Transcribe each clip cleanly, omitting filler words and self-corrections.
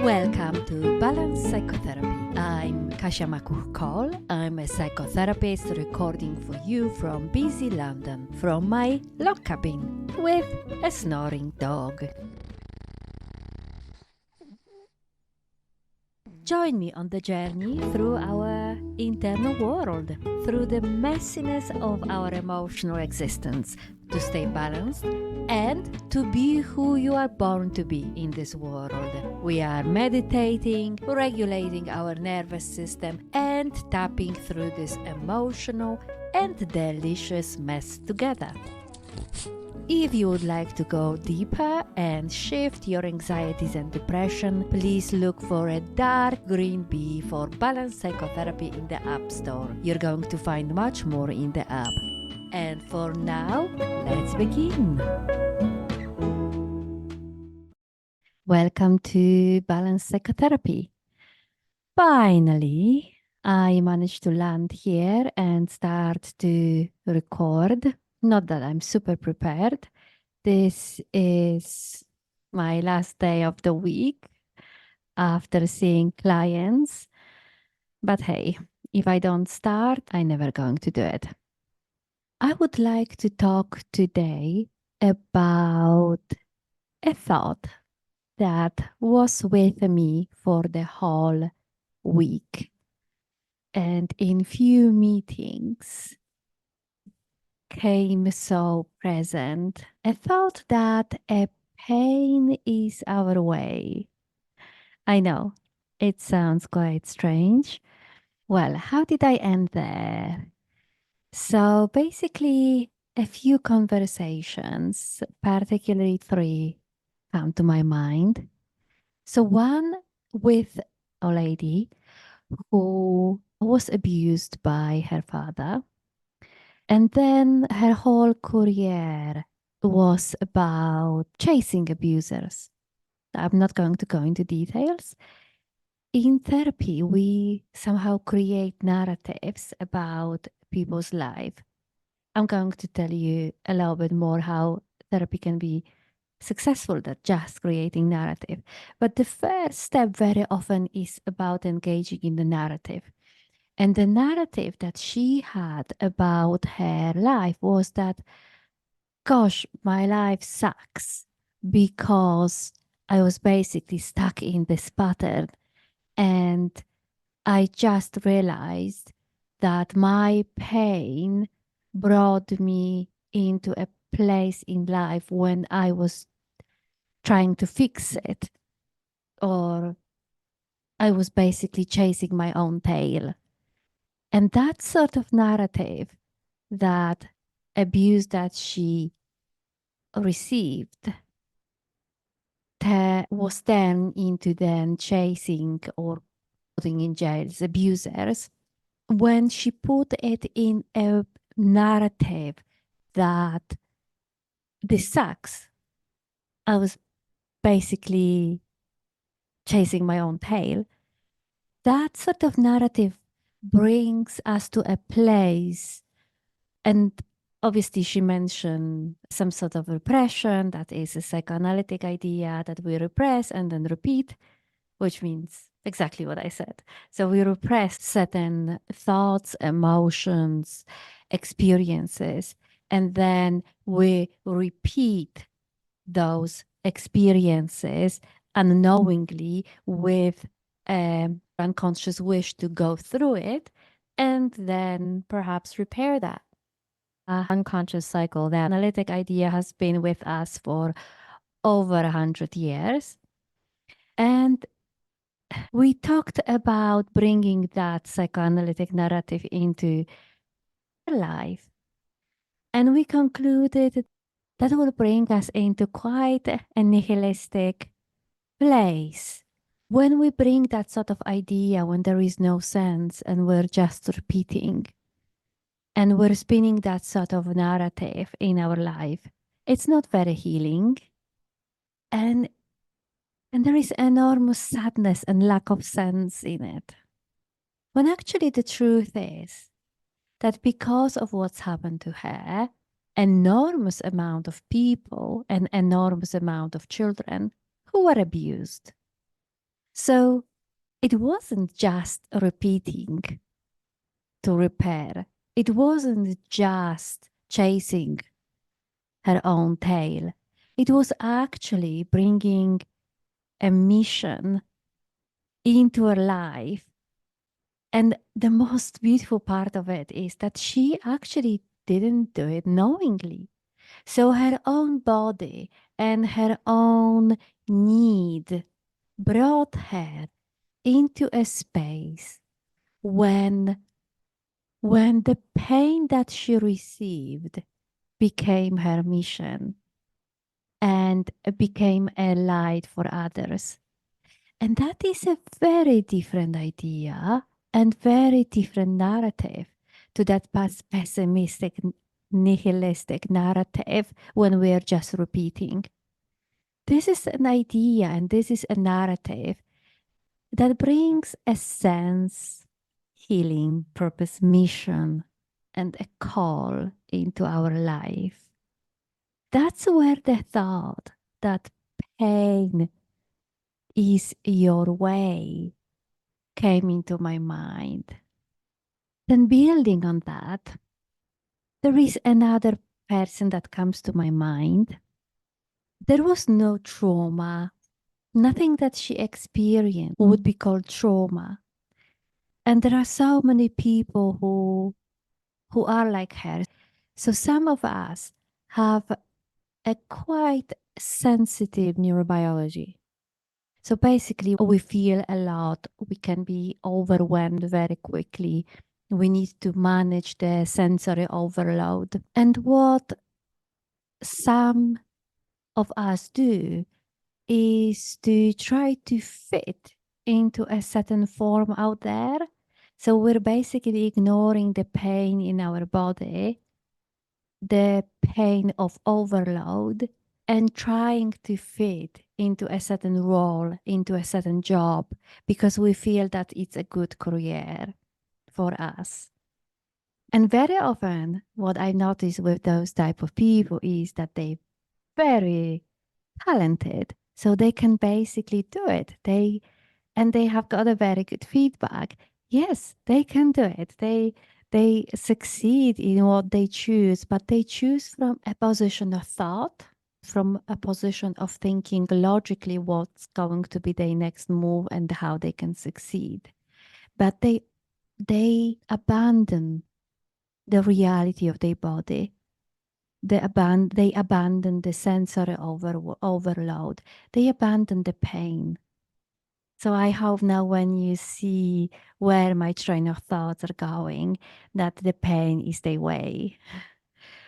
Welcome to Balance Psychotherapy. I'm Kasia Makuch-Cole. I'm a psychotherapist recording for you from busy London, from my log cabin with a snoring dog. Join me on the journey through our internal world, through the messiness of our emotional existence, to stay balanced and to be who you are born to be in this world. We are meditating, regulating our nervous system, and tapping through this emotional and delicious mess together. If you would like to go deeper and shift your anxieties and depression, please look for a dark green bee for Balance Psychotherapy in the App Store. You're going to find much more in the app. And for now, let's begin. Welcome to Balance Psychotherapy. Finally, I managed to land here and start to record. Not that I'm super prepared. This is my last day of the week after seeing clients. But hey, if I don't start, I'm never going to do it. I would like to talk today about a thought that was with me for the whole week. And in few meetings came so present a thought that a pain is our way. I know, it sounds quite strange. Well, how did I end there? So basically, a few conversations, particularly three, come to my mind. So one with a lady who was abused by her father. And then her whole career was about chasing abusers. I'm not going to go into details. In therapy, we somehow create narratives about people's life. I'm going to tell you a little bit more how therapy can be successful than just creating narrative. But the first step very often is about engaging in the narrative. And the narrative that she had about her life was that, gosh, my life sucks because I was basically stuck in this pattern. And I just realized that my pain brought me into a place in life when I was trying to fix it, or I was basically chasing my own tail. And that sort of narrative, that abuse that she received, was turned into then chasing or putting in jails abusers. When she put it in a narrative that this sucks, I was basically chasing my own tail. That sort of narrative brings us to a place, and obviously she mentioned some sort of repression, that is a psychoanalytic idea that we repress and then repeat, which means exactly what I said. So we repress certain thoughts, emotions, experiences, and then we repeat those experiences unknowingly with an unconscious wish to go through it and then perhaps repair that. Unconscious cycle. That analytic idea has been with us for over 100 years. And we talked about bringing that psychoanalytic narrative into life. And we concluded that will bring us into quite a nihilistic place. When we bring that sort of idea, when there is no sense and we're just repeating and we're spinning that sort of narrative in our life, it's not very healing. And there is enormous sadness and lack of sense in it. When actually the truth is that because of what's happened to her, enormous amount of people, an enormous amount of children who were abused. So it wasn't just repeating to repair. It wasn't just chasing her own tail. It was actually bringing a mission into her life. And the most beautiful part of it is that she actually didn't do it knowingly. So her own body and her own need brought her into a space when the pain that she received became her mission and became a light for others. And that is a very different idea and very different narrative to that pessimistic, nihilistic narrative when we're just repeating. This is an idea and this is a narrative that brings a sense, healing, purpose, mission, and a call into our life. That's where the thought that pain is your way came into my mind. Then, building on that, there is another person that comes to my mind. There was no trauma. Nothing that she experienced would be called trauma. And there are so many people who are like her. So some of us have a quite sensitive neurobiology. So basically, we feel a lot. We can be overwhelmed very quickly. We need to manage the sensory overload. And what some of us do is to try to fit into a certain form out there. So we're basically ignoring the pain in our body, the pain of overload, and trying to fit into a certain role, into a certain job, because we feel that it's a good career for us. And very often, what I notice with those type of people is that they very talented, so they can basically do it. They have got a very good feedback. Yes, they can do it. They succeed in what they choose, but they choose from a position of thought, from a position of thinking logically what's going to be their next move and how they can succeed. But they abandon the reality of their body. They abandon the sensory overload. They abandon the pain. So I hope now when you see where my train of thoughts are going, that the pain is their way.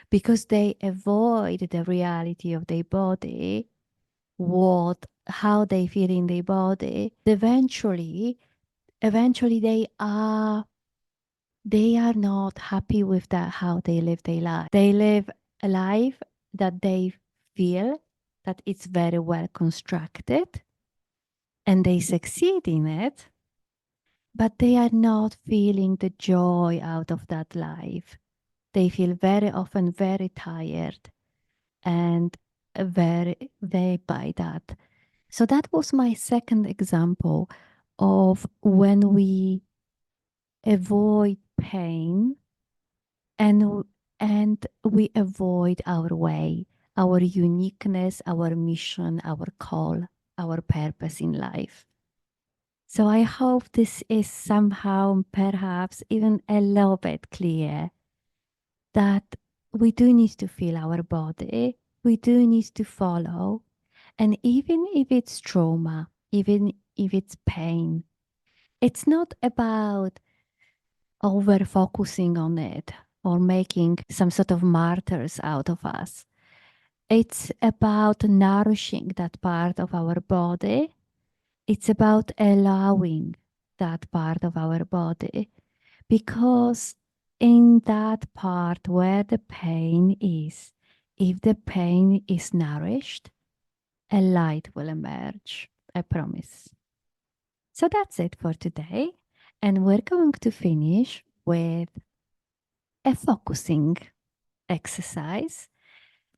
Because they avoid the reality of their body, how they feel in their body. Eventually they are not happy with that how they live their life. They live a life that they feel that it's very well constructed and they succeed in it, but they are not feeling the joy out of that life. They feel very often very tired and very by that. So that was my second example of when we avoid pain and we avoid our way, our uniqueness, our mission, our call, our purpose in life. So I hope this is somehow perhaps even a little bit clear that we do need to feel our body, we do need to follow, and even if it's trauma, even if it's pain, it's not about over focusing on it or making some sort of martyrs out of us. It's about nourishing that part of our body. It's about allowing that part of our body, because in that part where the pain is, if the pain is nourished, a light will emerge. I promise. So that's it for today. And we're going to finish with a focusing exercise.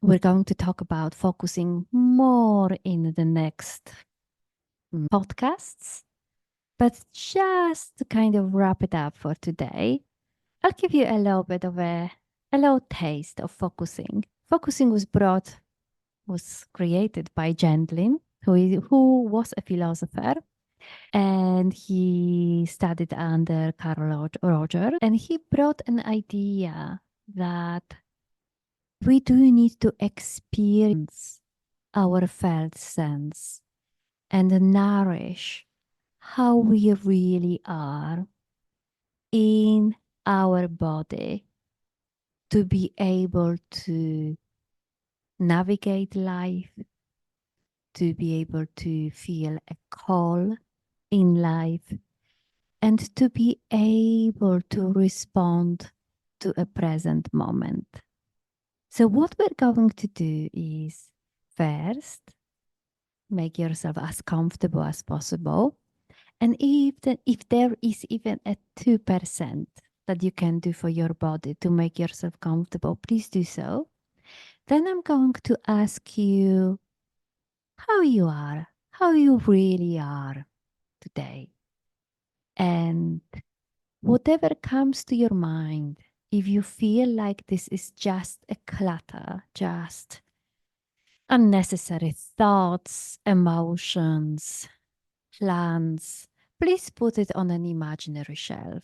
We're going to talk about focusing more in the next podcasts. But just to kind of wrap it up for today, I'll give you a little bit of a little taste of focusing. Focusing was created by Gendlin, who was a philosopher, and he studied under Carl Roger, and he brought an idea that we do need to experience our felt sense and nourish how we really are in our body to be able to navigate life, to be able to feel a call in life, and to be able to respond to a present moment. So, what we're going to do is first, make yourself as comfortable as possible. And if there is even a 2% that you can do for your body to make yourself comfortable, please do so. Then I'm going to ask you how you are, how you really are today. And whatever comes to your mind, if you feel like this is just a clutter, just unnecessary thoughts, emotions, plans, please put it on an imaginary shelf.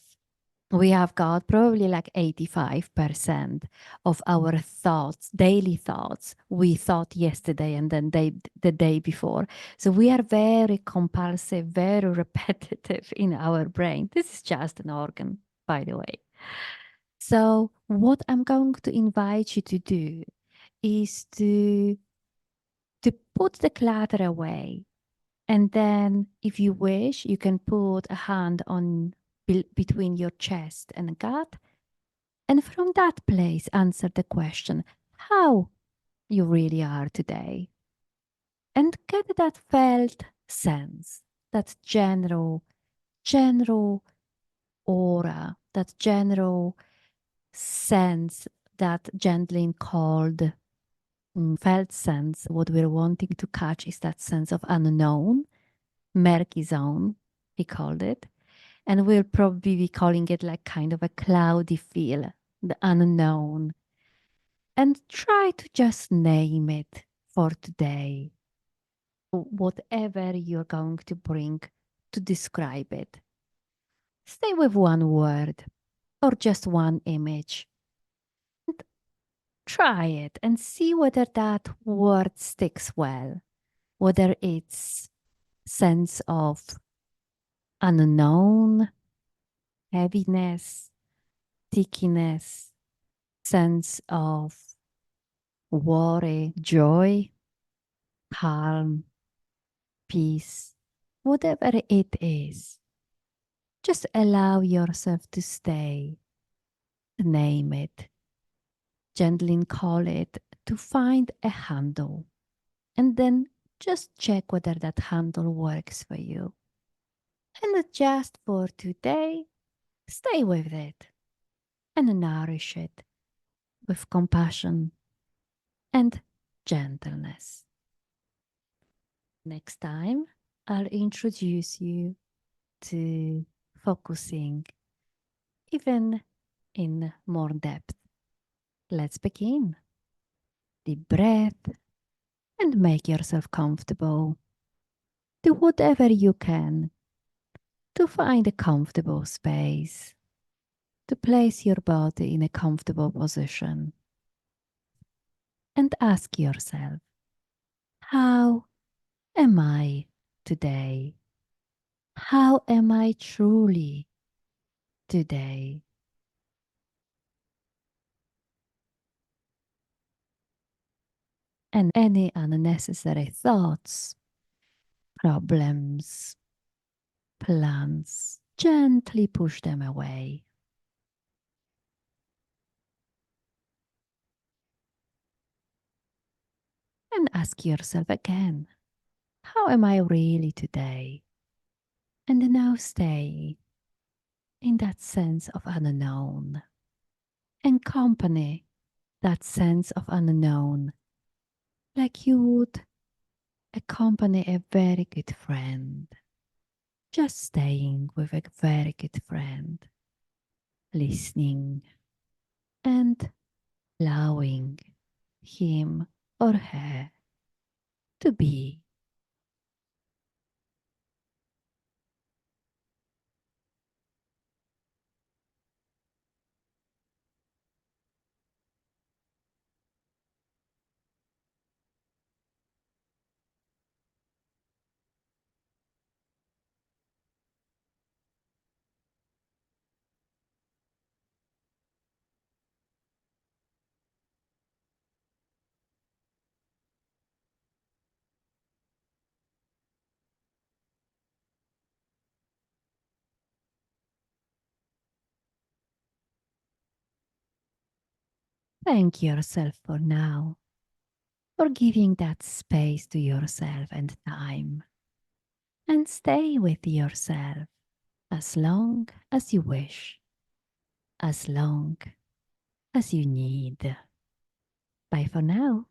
We have got probably like 85% of our thoughts, daily thoughts, we thought yesterday and then the day before. So we are very compulsive, very repetitive in our brain. This is just an organ, by the way. So what I'm going to invite you to do is to put the clutter away. And then if you wish, you can put a hand on between your chest and gut. And from that place, answer the question, how you really are today. And get that felt sense, that general aura, that general sense that Gendlin called felt sense. What we're wanting to catch is that sense of unknown, murky zone, he called it. And we'll probably be calling it like kind of a cloudy feel, the unknown. And try to just name it for today. Whatever you're going to bring to describe it. Stay with one word or just one image. And try it and see whether that word sticks well, whether it's sense of unknown, heaviness, stickiness, sense of worry, joy, calm, peace, whatever it is. Just allow yourself to stay, name it, gently call it, to find a handle. And then just check whether that handle works for you. And just for today, stay with it and nourish it with compassion and gentleness. Next time, I'll introduce you to focusing even in more depth. Let's begin. Deep breath and make yourself comfortable. Do whatever you can to find a comfortable space, to place your body in a comfortable position. And ask yourself, how am I today? How am I truly today? And any unnecessary thoughts, problems, plans, gently push them away. And ask yourself again, how am I really today? And now stay in that sense of unknown. Accompany that sense of unknown like you would accompany a very good friend. Just staying with a very good friend, listening and allowing him or her to be. Thank yourself for now, for giving that space to yourself and time. And stay with yourself as long as you wish, as long as you need. Bye for now.